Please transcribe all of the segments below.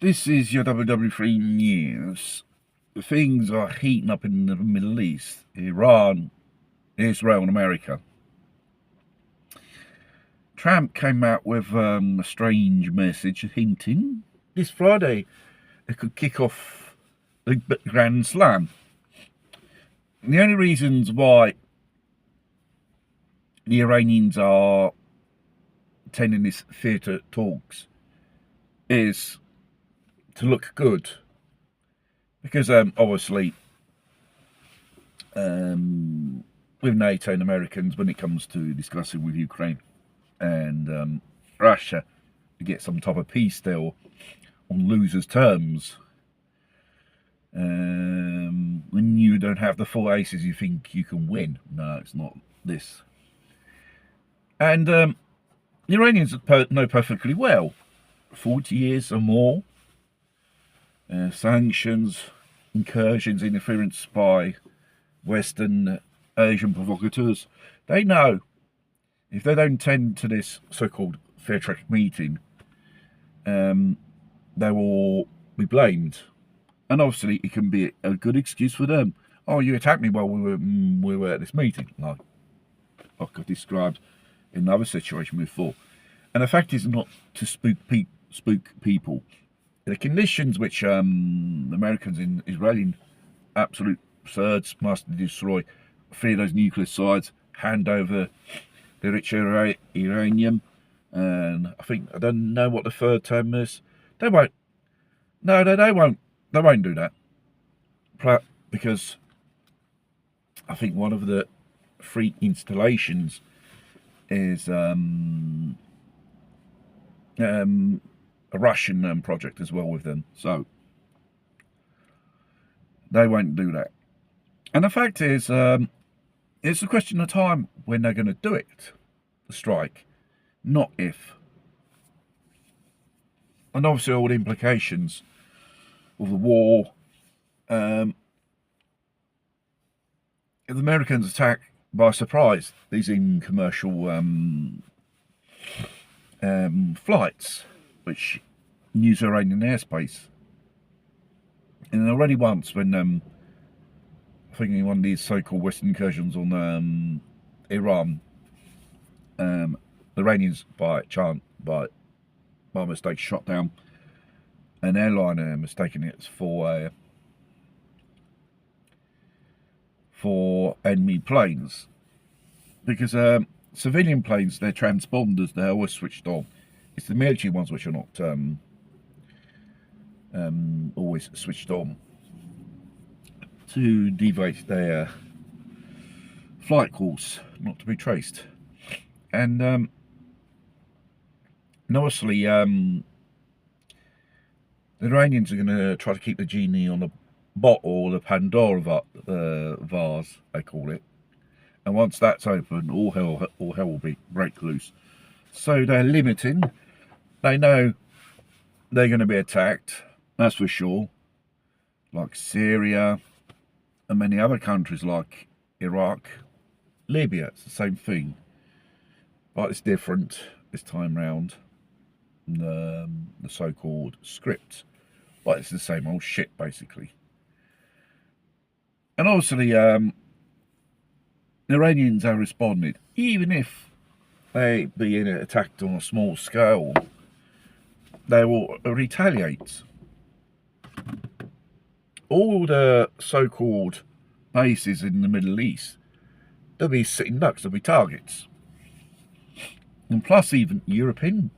This is your WW3 news. Things are heating up in the Middle East. Iran, Israel and America. Trump came out with a strange message hinting this Friday it could kick off the Grand Slam. And the only reasons why the Iranians are attending this theatre talks is to look good, because obviously with NATO and Americans, when it comes to discussing with Ukraine and Russia to get some type of peace deal on losers' terms, when you don't have the full aces, you think you can win. No, it's not this. And the Iranians know perfectly well, 40 years or more, sanctions, incursions, interference by Western Asian provocateurs. They know if they don't attend to this so-called fair track meeting, they will be blamed. And obviously it can be a good excuse for them. Oh, you attacked me while we were at this meeting, like I described in another situation before. And the fact is not to spook people. The conditions which Americans in Israeli absolute absurds must destroy 3 of those nuclear sites, hand over the rich uranium, and I don't know what the third term is. They won't. No, they won't. They won't do that, because I think one of the 3 installations is a Russian project as well with them, so they won't do that. And the fact is, it's a question of time when they're going to do it, the strike, not if. And obviously all the implications of the war. If the Americans attack by surprise, these in commercial flights which use Iranian airspace. And already once, when I think in one of these so-called Western incursions on Iran, the Iranians by mistake shot down an airliner, mistaking it for enemy planes, because civilian planes, their transponders, they're always switched on. It's the military ones which are not always switched on to deviate their flight course, not to be traced. And obviously the Iranians are going to try to keep the genie on the bottle, the Pandora vase, they call it. And once that's open, all hell will break loose. So they're limiting. They know they're going to be attacked, that's for sure. Like Syria and many other countries like Iraq, Libya, it's the same thing. But it's different this time round. The so-called script. But it's the same old shit, basically. And obviously, the Iranians have responded, even if they be attacked on a small scale, they will retaliate. All the so-called bases in the Middle East, they'll be sitting ducks, they'll be targets. And plus even European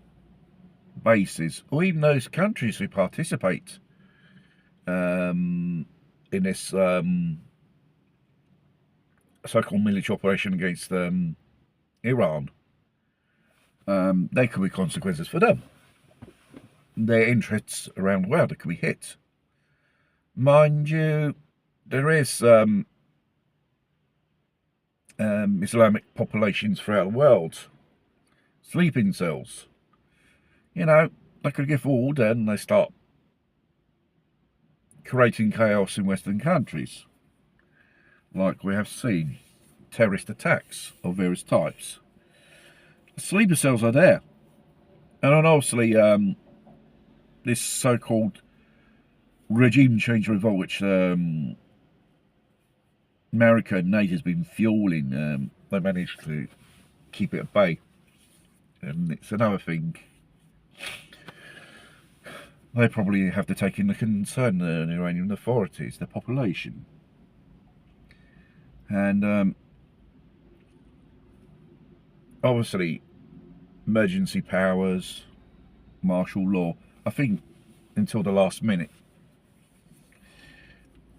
bases, or even those countries who participate in this so-called military operation against Iran, there could be consequences for them. Their interests around the world could be hit. Mind you, there is Islamic populations throughout the world, sleeping cells. You know, they could get forward and they start creating chaos in Western countries, like we have seen, terrorist attacks of various types. The sleeper cells are there, and obviously this so-called regime change revolt, which America and NATO has been fueling, they managed to keep it at bay. And it's another thing they probably have to take into concern, the Iranian authorities, the population. And obviously, emergency powers, martial law, I think until the last minute.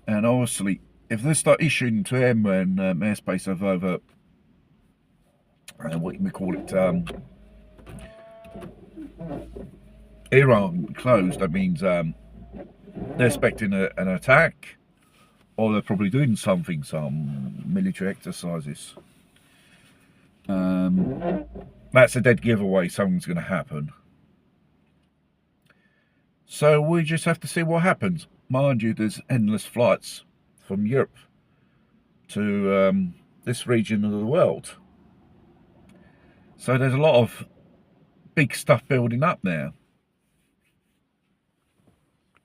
And obviously, if they start issuing to them when airspace over, what we call it, Iran closed, that means they're expecting an attack, or they're probably doing something, some military exercises. That's a dead giveaway, something's going to happen. So we just have to see what happens. Mind you, there's endless flights from Europe to this region of the world. So there's a lot of big stuff building up there.